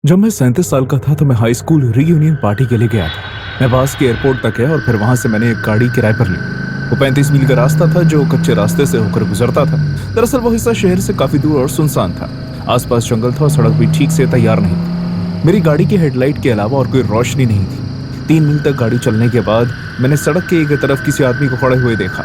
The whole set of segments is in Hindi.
जब मैं 37 साल का था तो मैं हाई स्कूल रीयूनियन पार्टी के लिए गया था। मैं पास के एयरपोर्ट तक गया और फिर वहां से मैंने एक गाड़ी किराए पर ली। वो 35 मील का रास्ता था जो कच्चे रास्ते से होकर गुजरता था। दरअसल वो हिस्सा शहर से काफी दूर और सुनसान था। आसपास जंगल था और सड़क भी ठीक से तैयार नहीं थी। मेरी गाड़ी की हेडलाइट के अलावा और कोई रोशनी नहीं थी। 3 मील तक गाड़ी चलने के बाद मैंने सड़क के एक तरफ किसी आदमी को खड़े हुए देखा।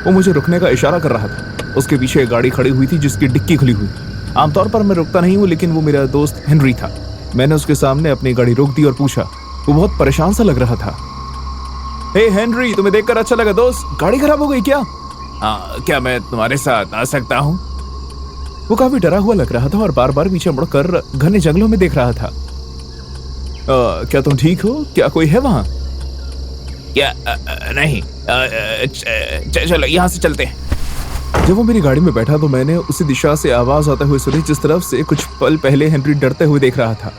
वो मुझे रुकने का इशारा कर रहा था। उसके पीछे एक गाड़ी खड़ी हुई थी जिसकी डिक्की खुली हुई थी। आमतौर पर मैं रुकता नहीं हूँ, लेकिन वो मेरा दोस्त हेनरी था। मैंने उसके सामने अपनी गाड़ी रोक दी और पूछा। वो बहुत परेशान सा लग रहा था। हे हेनरी, तुम्हें देखकर अच्छा लगा दोस्त। गाड़ी खराब हो गई क्या? हाँ, क्या मैं तुम्हारे साथ आ सकता हूँ? वो काफी डरा हुआ लग रहा था और बार बार पीछे मुड़कर घने जंगलों में देख रहा था। क्या तुम ठीक हो? क्या कोई है वहां? क्या नहीं, चलो यहाँ से चलते हैं। जब वो मेरी गाड़ी में बैठा तो मैंने उसी दिशा से आवाज आते हुए सुनी जिस तरफ से कुछ पल पहले हेनरी डरते हुए देख रहा था।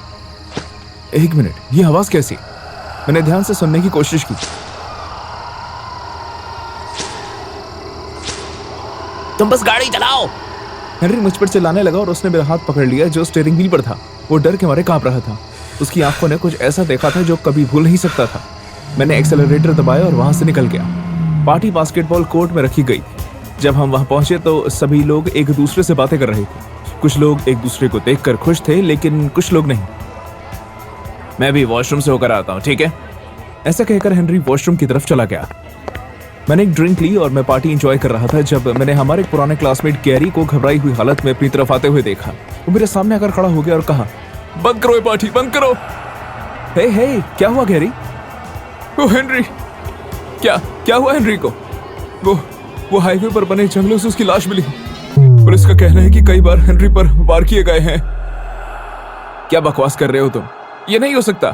एक मिनट, ये आवाज कैसी? मैंने ध्यान से सुनने की कोशिश की। तुम बस गाड़ी चलाओ। हेनरी मुझ पर चिल्लाने लगा और उसने मेरा हाथ पकड़ लिया जो स्टीयरिंग व्हील पर था। वो डर के मारे कांप रहा था। उसकी आंखों ने कुछ ऐसा देखा था जो कभी भूल नहीं सकता था। मैंने एक्सेलरेटर दबाया और वहां से निकल गया। पार्टी बास्केटबॉल कोर्ट में रखी गई। जब हम वहां पहुंचे तो सभी लोग एक दूसरे से बातें कर रहे थे। कुछ लोग एक दूसरे को देखकर खुश थे, लेकिन कुछ लोग नहीं। मैं भी वॉशरूम से होकर आता हूं, ठीक है? ऐसा कहकर हेनरी वॉशरूम की तरफ चला गया। मैंने एक ड्रिंक ली और मैं पार्टी एंजॉय कर रहा था जब मैंने हमारे पुराने क्लासमेट गैरी को घबराई हुई हालत में अपनी तरफ आते हुए देखा। वो मेरे सामने आकर खड़ा हो गया और कहा, बंद करो ये पार्टी, बंद करो। हे, क्या हुआ गैरी? ओ हेनरी, क्या हुआ हेनरी को? वो हाईवे पर बने जंगलों से उसकी लाश मिली। पुलिस का कहना है कि कई बार हेनरी पर वार किए गए हैं। क्या बकवास कर रहे हो तुम? ये नहीं हो सकता।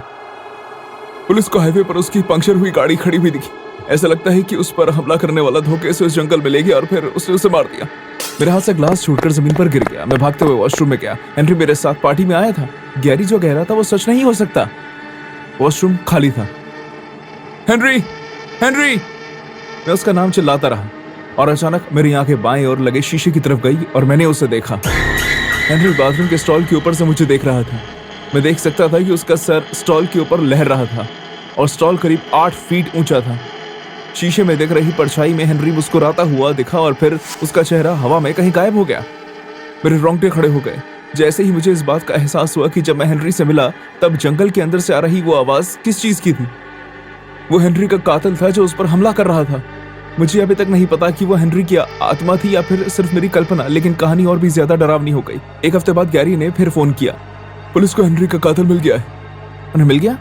पुलिस को हाईवे पर उसकी पंक्चर हुई गाड़ी खड़ी हुई दिखी। ऐसा लगता है कि उस पर हमला करने वाला धोखे से उस जंगल में ले गया और फिर उसने उसे मार दिया। मेरे हाथ से ग्लास छूटकर जमीन पर गिर गया। मैं भागते हुए वॉशरूम में गया। हेनरी मेरे साथ पार्टी में आया था। गैरी जो कह रहा था वो सच नहीं हो सकता। वॉशरूम खाली था। हेनरी, मैं उसका नाम चिल्लाता रहा और अचानक मेरी आंखें बाएं ओर लगे शीशे की तरफ गई और मैंने उसे देखा। हेनरी बाथरूम के स्टॉल के ऊपर से मुझे देख रहा था। मैं देख सकता था कि उसका सर स्टॉल के ऊपर लहर रहा था और स्टॉल करीब 8 फीट ऊंचा था। शीशे में दिख रही परछाई में हेनरी मुस्कुराता हुआ दिखा और फिर उसका चेहरा हवा में कहीं गायब हो गया। मेरे रोंगटे खड़े हो गए जैसे ही मुझे इस बात का एहसास हुआ कि जब मैं हेनरी से मिला तब जंगल के अंदर से आ रही वो आवाज किस चीज की थी। वो हेनरी का कातिल था जो उस पर हमला कर रहा था। मुझे अभी तक नहीं पता कि वो हेनरी की आत्मा थी या फिर सिर्फ मेरी कल्पना, लेकिन कहानी और भी ज्यादा डरावनी हो गई। 1 हफ्ते बाद गैरी ने फिर फोन किया। पुलिस को हेनरी का कातिल मिल गया है। उन्हें मिल गया?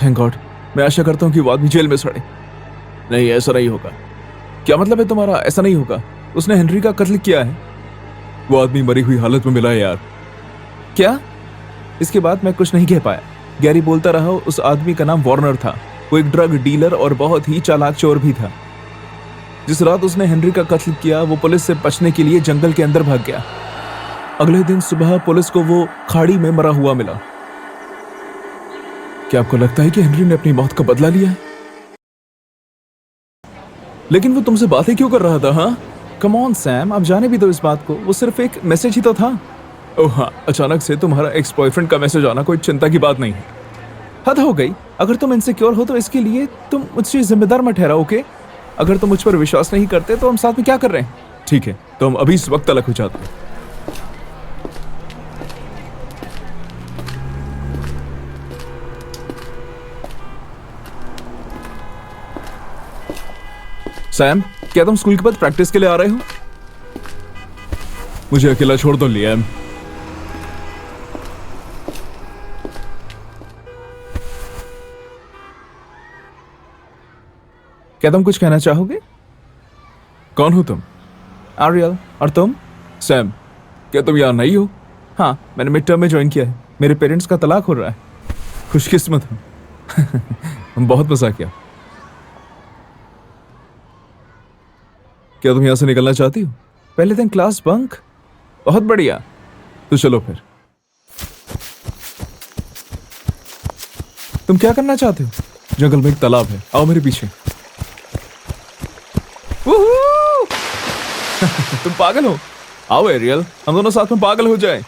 Thank God. मैं आशा करता हूँ कि वो आदमी जेल में सड़े। नहीं, ऐसा नहीं होगा। क्या मतलब है तुम्हारा? ऐसा नहीं होगा। उसने हेनरी का कत्ल किया है। वो आदमी मरी हुई हालत में मिला है यार। क्या? इसके बाद मैं कुछ नहीं कह पाया। गैरी बोलता रहा। उस आदमी का नाम वार्नर था। वो एक ड्रग डीलर और बहुत ही चालाक चोर भी था। जिस रात उसने हेनरी का कत्ल किया वो पुलिस से बचने के लिए जंगल के अंदर भाग गया। अगले दिन सुबह पुलिस को वो खाड़ी में मरा हुआ मिला। क्या आपको लगता है कि हेनरी ने अपनी मौत का बदला लिया है? लेकिन वो तुमसे बातें क्यों कर रहा था? हाँ, कम ऑन सैम, आप जाने भी दो इस बात को। वो सिर्फ एक मैसेज ही तो था। ओह हाँ, अचानक से तुम्हारा एक्स बॉयफ्रेंड का मैसेज आना कोई चिंता की बात नहीं है। हद हो गई। अगर तुम इनसिक्योर हो तो इसके लिए तुम मुझसे जिम्मेदार मत ठहराओ, ओके? अगर तुम मुझ पर विश्वास नहीं करते तो हम साथ में क्या कर रहे हैं? ठीक है, तो हम अभी इस वक्त तलक हो जाते हैं। सैम, क्या तुम स्कूल के बाद प्रैक्टिस के लिए आ रहे हो? मुझे अकेला छोड़ दो लियाम। क्या तुम कुछ कहना चाहोगे? कौन हो तुम? आरियल। और तुम? सैम। क्या तुम यहाँ नहीं हो? हाँ, मैंने मिड टर्म में ज्वाइन किया है। मेरे पेरेंट्स का तलाक हो रहा है। खुशकिस्मत हूँ। बहुत मजा किया। क्या तुम यहां से निकलना चाहती हो? पहले दिन क्लास बंक? बहुत बढ़िया। तो चलो फिर। तुम क्या करना चाहते हो? जंगल में एक तालाब है, आओ मेरे पीछे। तुम पागल हो? आओ एरियल, हम दोनों साथ में पागल हो जाए।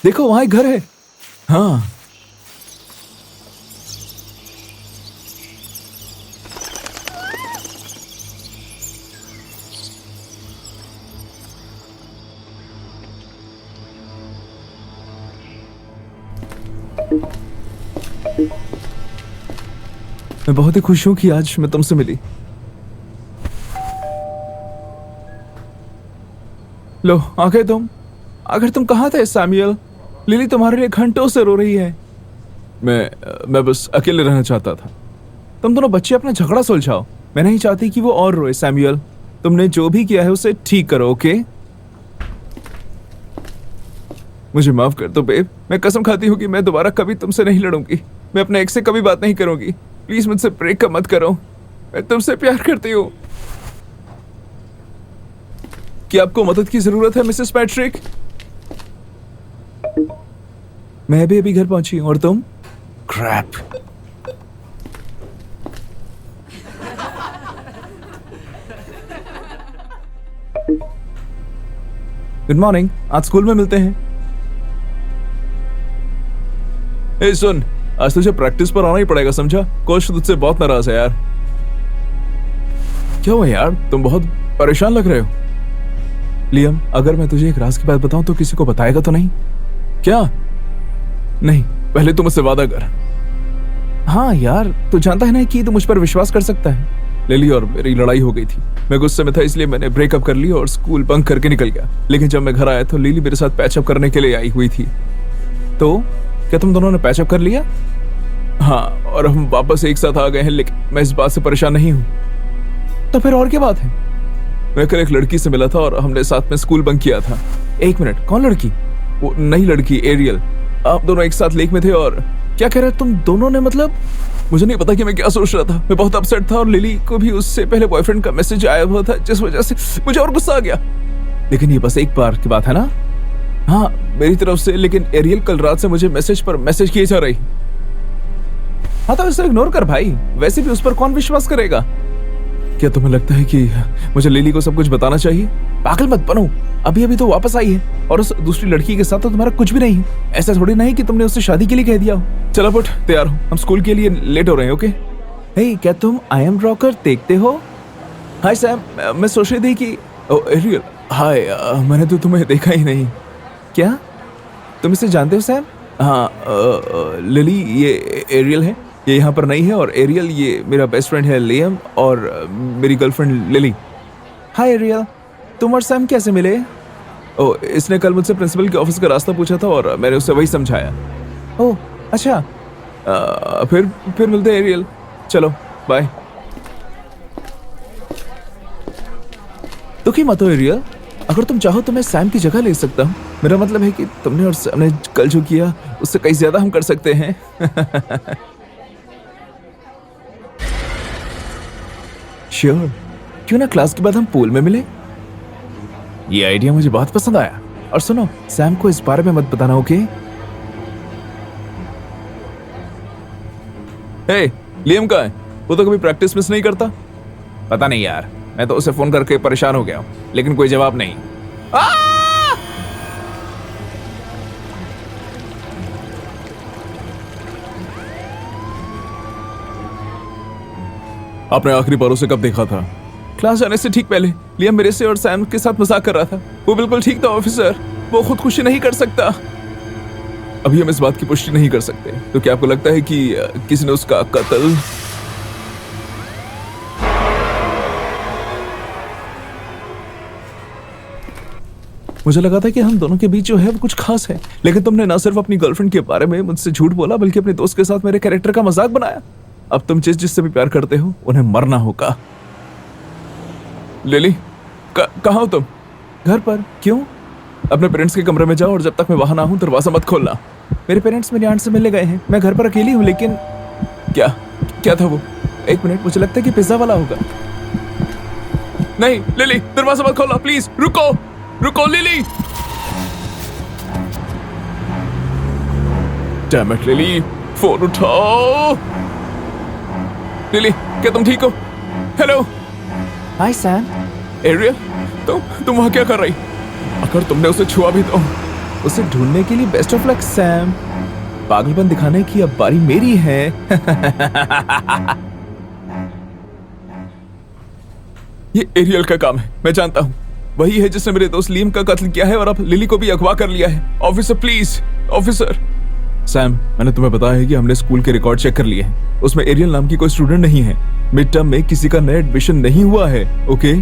देखो वहां एक घर है। हाँ, मैं बहुत ही खुश हूं कि आज मैं तुमसे मिली। लो आ गए तुम। आखिर तुम कहाँ थे सैमुअल? लिली तुम्हारे लिए घंटों से रो रही है। मैं बस अकेले रहना चाहता था। तुम दोनों बच्चे अपना झगड़ा सुलझाओ। मैं नहीं चाहती कि वो और रोए। सैमुअल, तुमने जो भी किया है उसे ठीक करो, ओके? मुझे माफ कर दो बेब। मैं कसम खाती हूँ कि मैं दोबारा कभी तुमसे नहीं लड़ूंगी। मैं अपने एक्स से कभी बात नहीं करूंगी। प्लीज मुझसे ब्रेक मत करो। मैं तुमसे प्यार करती हूँ। क्या आपको मदद की जरूरत है मिसेस पैट्रिक? मैं भी अभी घर पहुंची हूं। और तुम? क्रैप। Good morning. आज स्कूल में मिलते हैं। ए सुन, आज तुझे प्रैक्टिस पर आना ही पड़ेगा, समझा? कोच तुझसे बहुत नाराज है यार। क्या हुआ यार? तुम बहुत परेशान लग रहे हो। लियम, अगर मैं तुझे एक राज की बात बताऊं तो किसी को बताएगा तो नहीं? क्या? नहीं, पहले तुम मुझसे वादा कर। हाँ यार, तू जानता है ना कि तू मुझ पर विश्वास कर सकता है। लिली और मेरी लड़ाई हो गई थी। मैं गुस्से में था, इसलिए मैंने ब्रेकअप कर लिया और स्कूल बंक करके निकल गया। लेकिन जब मैं घर आया तो लिली मेरे साथ पैचअप करने के लिए आई हुई थी। तो क्या तुम दोनों ने पैचअप कर लिया? हाँ, और हम वापस एक साथ आ गए हैं। लेकिन मैं इस बात से परेशान नहीं हूँ। तो फिर और क्या बात है? मैं कल एक लड़की से मिला था और हमने साथ में स्कूल बंक किया था। एक मिनट, कौन लड़की? वो नई लड़की, एरियल। आप दोनों एक साथ लेक में थे और क्या कह रहे तुम दोनों ने? मतलब मुझे नहीं पता कि मैं क्या सोच रहा था। मैं बहुत अपसेट था और लिली को भी उससे पहले बॉयफ्रेंड का मैसेज आया हुआ था, जिस वजह से मुझे और गुस्सा आ गया। लेकिन ये बस एक बार की बात है ना? हाँ, मेरी तरफ से। लेकिन एरियल कल रात से मुझे मैसेज पर मैसेज किए जा रही। हाँ तो इसे इग्नोर कर भाई। वैसे भी उस पर कौन विश्वास करेगा? क्या तुम्हें लगता है कि मुझे लिली को सब कुछ बताना चाहिए? पागल मत बनो। अभी अभी तो वापस आई है और उस दूसरी लड़की के साथ तो तुम्हारा कुछ भी नहीं है। ऐसा थोड़ी नहीं कि तुमने उससे शादी के लिए कह दिया हो। चलो पुट, तैयार हो, हम स्कूल के लिए लेट हो रहे हैं, ओके? हे, क्या तुम आई एम रॉकर देखते हो? हाय सैम, मैं सोच रही थी कि एरियल। हाय, मैंने तो तुम्हें देखा ही नहीं। क्या तुम इसे जानते हो सैम? हाँ, लिली ये एरियल है। ये यहाँ पर नहीं है। और एरियल ये मेरा बेस्ट फ्रेंड है लियम, और मेरी गर्लफ्रेंड लिली। हाय एरियल, तुम और सैम कैसे मिले? ओ, इसने कल मुझसे प्रिंसिपल के ऑफिस का रास्ता पूछा था और मैंने उसे वही समझाया। ओह अच्छा, फिर मिलते हैं एरियल। चलो बाय। दुखी मत हो एरियल। अगर तुम चाहो तो मैं सैम की जगह ले सकता हूँ। मेरा मतलब है कि तुमने और सैम ने कल जो किया उससे कहीं ज्यादा हम कर सकते हैं। श्योर, क्यों ना क्लास के बाद हम पूल में मिले? ये आइडिया मुझे बहुत पसंद आया। और सुनो, सैम को इस बारे में मत बताना, ओके? हे, लियम कहाँ है? वो तो कभी प्रैक्टिस मिस नहीं करता। पता नहीं यार, मैं तो उसे फोन करके परेशान हो गया हूं, लेकिन कोई जवाब नहीं। आपने आखिरी बार उसे कब देखा था? क्लास जाने से ठीक पहले। लियम मेरे से और सैम के साथ मजाक कर रहा था। वो बिल्कुल ठीक था ऑफिसर। वो खुदकुशी नहीं कर सकता। अभी हम इस बात की पुष्टि नहीं कर सकते। तो क्या आपको लगता है कि किसी ने उसका कत्ल? मुझे लगा था कि हम दोनों के बीच जो है वो कुछ खास है, लेकिन तुमने ना सिर्फ अपनी गर्लफ्रेंड के बारे में मुझसे झूठ बोला, बल्कि अपने दोस्त के साथ मेरे कैरेक्टर का मजाक बनाया। अब तुम जिससे भी प्यार करते हो उन्हें मरना होगा। लिली, कहाँ हो तुम? घर पर। क्यों? अपने पेरेंट्स के कमरे में जाओ और जब तक मैं वहां ना हूं दरवाजा मत खोलना। मेरे पेरेंट्स मेरी आंट से मिलने गए हैं। मैं घर पर अकेली हूँ। लेकिन क्या था वो? एक मिनट, मुझे लगता है कि पिज्जा वाला होगा। नहीं लिली, दरवाजा मत खोलना प्लीज। रुको lily. Damn it lily, phone उठाओ। लिली, क्या तुम ठीक हो? हेलो। हाय सैम। एरियल, तुम वहां क्या कर रही? अगर तुमने उसे छुआ भी तो उसे ढूंढने के लिए बेस्ट ऑफ लक सैम। पागलपन दिखाने की अब बारी मेरी है। ये एरियल का काम है, मैं जानता हूँ। वही है जिसने मेरे दोस्त लियम का कत्ल किया है और अब लिली को भी अगवा कर लिया है। Officer please, officer. सैम, मैंने तुम्हें बताया है कि हमने स्कूल के रिकॉर्ड चेक कर लिए हैं। उसमें एरियल नाम की कोई स्टूडेंट नहीं है। मिड टर्म में किसी का नया एडमिशन नहीं हुआ है। ओके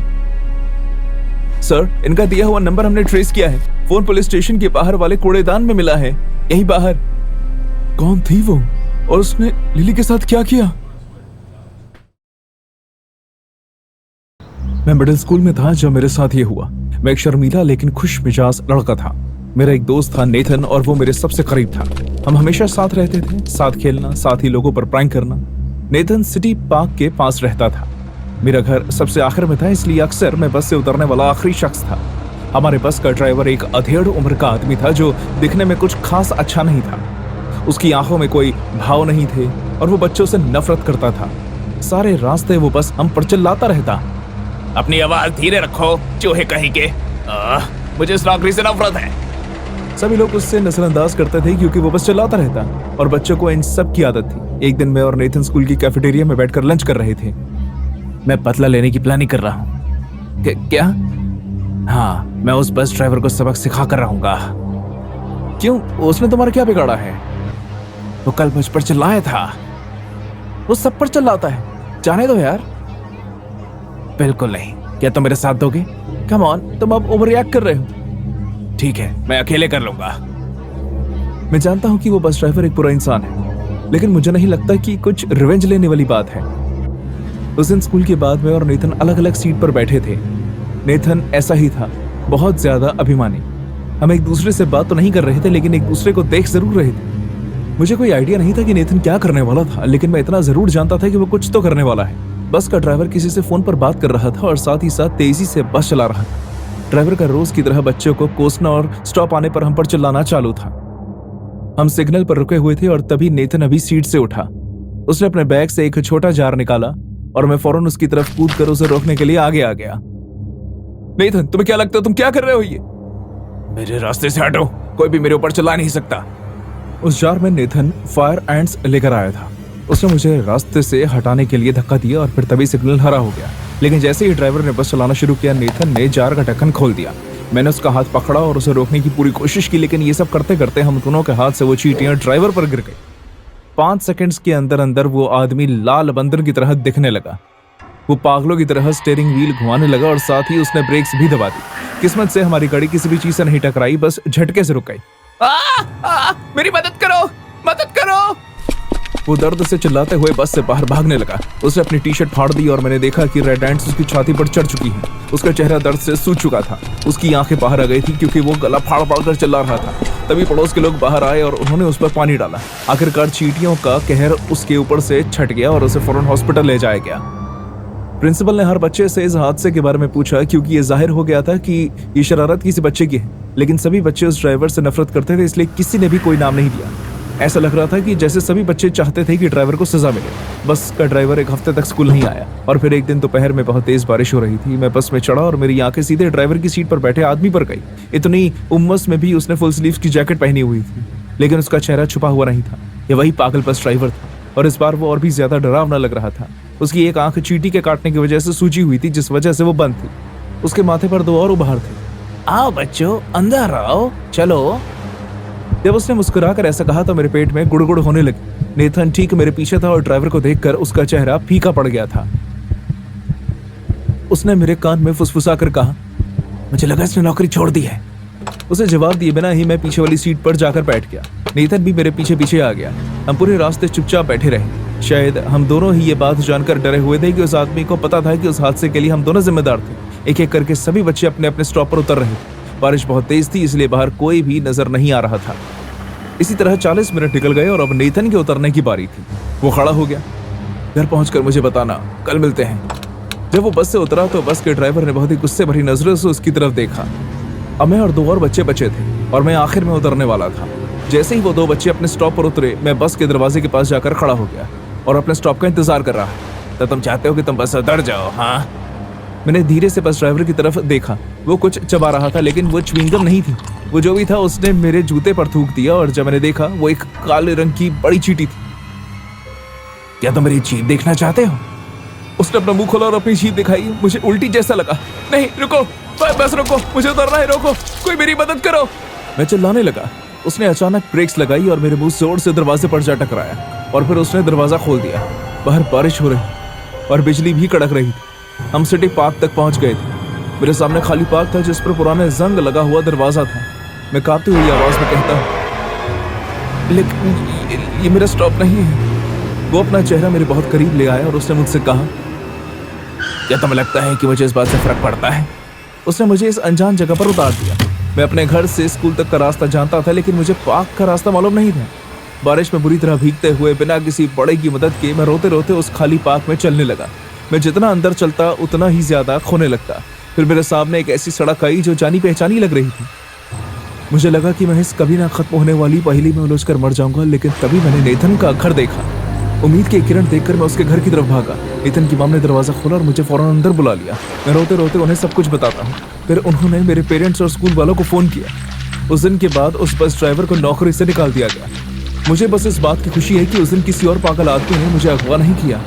सर, इनका दिया हुआ नंबर हमने ट्रेस किया है। फोन पुलिस स्टेशन के बाहर वाले कूड़ेदान में मिला है, यहीं बाहर। कौन थी वो और उसने लिली के साथ क्या किया? मैं मिडिल स्कूल में था जब मेरे साथ ये हुआ। मैं एक शर्मीला लेकिन खुश मिजाज लड़का था। मेरा एक दोस्त था नेथन और वो मेरे सबसे करीब था। हम हमेशा साथ रहते थे, साथ खेलना, साथ ही लोगों पर प्रैंक करना। नेथन सिटी पार्क के पास रहता था। मेरा घर सबसे आखिर में था, इसलिए अक्सर मैं बस से उतरने वाला आखिरी शख्स था। हमारे बस का ड्राइवर एक अधेड़ उम्र का आदमी था जो दिखने में कुछ खास अच्छा नहीं था। उसकी आंखों में कोई भाव नहीं थे और वो बच्चों से नफरत करता था। सारे रास्ते वो बस हम पर चिल्लाता रहता, अपनी आवाज धीरे रखो चूहे कहीं के, मुझे इस नौकरी से नफरत है। सभी लोग उससे नजरअंदाज करते थे क्योंकि वो बस चिल्लाता रहता और बच्चों को इन सब की आदत थी। एक दिन मैं और नेथन स्कूल की कैफेटेरिया में बैठकर लंच कर रहे थे। मैं बदला लेने की प्लानिंग कर रहा हूँ। क्या? हाँ, मैं उस बस ड्राइवर को सबक सिखा कर रहूंगा। क्यों? उसने तुम्हारा क्या बिगाड़ा है? वो कल मुझ पर चिल्लाया था। वो सब पर चिल्लाता है, जाने दो यार। बिल्कुल नहीं। क्या तुम मेरे साथ दोगे? कम ऑन, तुम अब ओवर रिएक्ट कर रहे हो। ठीक है, मैं अकेले कर लूंगा। मैं जानता हूं कि वो बस ड्राइवर एक बुरा इंसान है, लेकिन मुझे नहीं लगता कि कुछ रिवेंज लेने वाली बात है। उस दिन स्कूल के बाद मैं और नेथन अलग अलग सीट पर बैठे थे। नेथन ऐसा ही था, बहुत ज्यादा अभिमानी। हम एक दूसरे से बात तो नहीं कर रहे थे, लेकिन एक दूसरे को देख जरूर रहे थे। मुझे कोई आइडिया नहीं था कि नेथन क्या करने वाला था, लेकिन मैं इतना जरूर जानता था कि वो कुछ तो करने वाला है। बस का ड्राइवर किसी से फोन पर बात कर रहा था और साथ ही साथ तेजी से बस चला रहा था। ड्राइवर का रोज की तरह बच्चों को कोसना और स्टॉप आने पर हम पर चिल्लाना चालू था। हम सिग्नल पर रुके हुए थे और तभी नेथन अभी सीट से उठा। उसने अपने बैग से एक छोटा जार निकाला और मैं फौरन उसकी तरफ कूद कर उसे रोकने के लिए आगे आ गया। नेथन, तुम्हें क्या लगता है तुम क्या कर रहे हो? ये मेरे रास्ते से हटो, कोई भी मेरे ऊपर चला नहीं सकता। उस जार में नेथन फायर एंड्स लेकर आया था। उसने मुझे रास्ते से हटाने के लिए धक्का दिया और फिर तभी सिग्नल हरा हो गया। लेकिन जैसे ही ड्राइवर ने बस चलाना शुरू किया, नेथन ने जार का ढक्कन खोल दिया। मैंने उसका हाथ पकड़ा और उसे रोकने की पूरी कोशिश की, लेकिन ये सब करते करते हम दोनों के हाथ से वो चींटियां ड्राइवर पर गिर गई। 5 सेकंड्स के अंदर अंदर वो आदमी लाल बंदर की तरह दिखने लगा। वो पागलों की तरह स्टीयरिंग व्हील घुमाने लगा और साथ ही उसने ब्रेक्स भी दबा दी। किस्मत से हमारी गाड़ी किसी भी चीज से नहीं टकराई, बस झटके से रुक गई। मेरी मदद करो, मदद करो! वो दर्द से चिल्लाते हुए बस से बाहर भागने लगा। उसने अपनी टी शर्ट फाड़ दी और मैंने देखा कि रेड एंड्स उसकी छाती पर चढ़ चुकी हैं। उसका चेहरा दर्द से सूज चुका था। उसकी आंखें बाहर आ गई थी क्योंकि वो गला फाड़ फाड़ कर चिल्ला रहा था। तभी पड़ोस के लोग बाहर आए और उन्होंने उस पर पानी डाला। आखिरकार चींटियों का कहर उसके ऊपर से छट गया और उसे फौरन हॉस्पिटल ले जाया गया। प्रिंसिपल ने हर बच्चे से इस हादसे के बारे में पूछा क्योंकि ये जाहिर हो गया था कि ये शरारत किसी बच्चे की है, लेकिन सभी बच्चे उस ड्राइवर से नफरत करते थे, इसलिए किसी ने भी कोई नाम नहीं दिया। ऐसा लग रहा था कि जैसे सभी बच्चे चाहते थे कि ड्राइवर को सजा मिले। बस का ड्राइवर एक हफ्ते तक स्कूल नहीं आया और फिर एक दिन दोपहर में बहुत तेज बारिश हो रही थी। मैं बस में चढ़ा और मेरी आंखें सीधे ड्राइवर की सीट पर बैठे आदमी पर गई। इतनी उम्मस में भी उसने फुल स्लीव्स की जैकेट पहनी हुई थी, लेकिन उसका चेहरा छुपा हुआ नहीं था। ये वही पागल बस ड्राइवर था और इस बार वो और भी ज्यादा डरावना लग रहा था। उसकी एक आंख चींटी के काटने की वजह से सूजी हुई थी, जिस वजह से वो बंद थी। उसके माथे पर 2 और उभार थे। आओ बच्चों, अंदर आओ, चलो। जब उसने मुस्कुराकर ऐसा कहा तो मेरे पेट में गुड़गुड़ होने लगी। नेथन ठीक मेरे पीछे था और ड्राइवर को देखकर उसका चेहरा फीका पड़ गया था। उसने मेरे कान में फुसफुसाकर कहा, मुझे लगा इसने नौकरी छोड़ दी है। उसे जवाब दिए बिना ही मैं पीछे वाली सीट पर जाकर बैठ गया। नेथन भी मेरे पीछे पीछे आ गया। हम पूरे रास्ते चुपचाप बैठे रहे। शायद हम दोनों ही ये बात जानकर डरे हुए थे कि उस आदमी को पता था कि उस हादसे के लिए हम दोनों जिम्मेदार थे। एक एक करके सभी बच्चे अपने अपने स्टॉप पर उतर रहे थे। बारिश बहुत तेज थी, इसलिए बाहर कोई भी नजर नहीं आ रहा था। इसी तरह 40 मिनट निकल गए और अब नेथन के उतरने की बारी थी। वो खड़ा हो गया। घर पहुंचकर मुझे बताना, कल मिलते हैं। जब वो बस से उतरा तो बस के ड्राइवर ने बहुत ही गुस्से भरी नजरों से उसकी तरफ देखा। अब मैं और 2 और बच्चे बचे थे और मैं आखिर में उतरने वाला था। जैसे ही वो 2 बच्चे अपने स्टॉप पर उतरे, मैं बस के दरवाजे के पास जाकर खड़ा हो गया और अपने स्टॉप का इंतजार कर रहा। तो तुम चाहते हो कि तुम बस से उतर जाओ, हाँ? मैंने धीरे से बस ड्राइवर की तरफ देखा। वो कुछ चबा रहा था, लेकिन वो च्युइंगम नहीं थी। वो जो भी था उसने मेरे जूते पर थूक दिया और जब मैंने देखा वो एक काले रंग की बड़ी चींटी थी। क्या तुम मेरी जीभ देखना चाहते हो? उसने अपना मुंह खोला और अपनी जीभ दिखाई। मुझे उल्टी जैसा लगा। नहीं रुको, बस रुको, मुझे उतरना है, रोको, कोई मेरी मदद करो। मैं चिल्लाने लगा। उसने अचानक ब्रेक्स लगाई और मेरे मुंह जोर से दरवाजे पर जा टकराया और फिर उसने दरवाजा खोल दिया। बाहर बारिश हो रही और बिजली भी कड़क रही थी। हम सिटी पार्क तक पहुंच गए थे। मेरे सामने खाली पार्क था जिस पर पुराने जंग लगा हुआ दरवाजा था। मैं कांपती हुई आवाज में कहता हूं, लेकिन ये मेरा स्टॉप नहीं है। वो अपना चेहरा मेरे बहुत करीब ले आया और उसने मुझसे कहा, क्या तुम्हें लगता है कि मुझे इस बात से फर्क पड़ता है? उसने मुझे इस अनजान जगह पर उतार दिया। मैं अपने घर से स्कूल तक का रास्ता जानता था लेकिन मुझे पार्क का रास्ता मालूम नहीं था। बारिश में बुरी तरह भीगते हुए बिना किसी बड़े की मदद के मैं रोते रोते उस खाली पार्क में चलने लगा। मैं जितना अंदर चलता उतना ही ज्यादा खोने लगता। फिर मेरे सामने एक ऐसी सड़क आई जो जानी पहचानी लग रही थी। मुझे लगा कि मैं इस कभी ना खत्म होने वाली पहेली में उलझकर मर जाऊंगा, लेकिन तभी मैंने नेथन का घर देखा। उम्मीद की किरण देखकर मैं उसके घर की तरफ भागा। नेथन की मां ने दरवाजा खोला और मुझे फौरन अंदर बुला लिया। मैं रोते रोते उन्हें सब कुछ बताता हूँ। फिर उन्होंने मेरे पेरेंट्स और स्कूल वालों को फोन किया। उस दिन के बाद उस बस ड्राइवर को नौकरी से निकाल दिया गया। मुझे बस इस बात की खुशी है कि उस दिन किसी और पागल आदमी ने मुझे अगवा नहीं किया।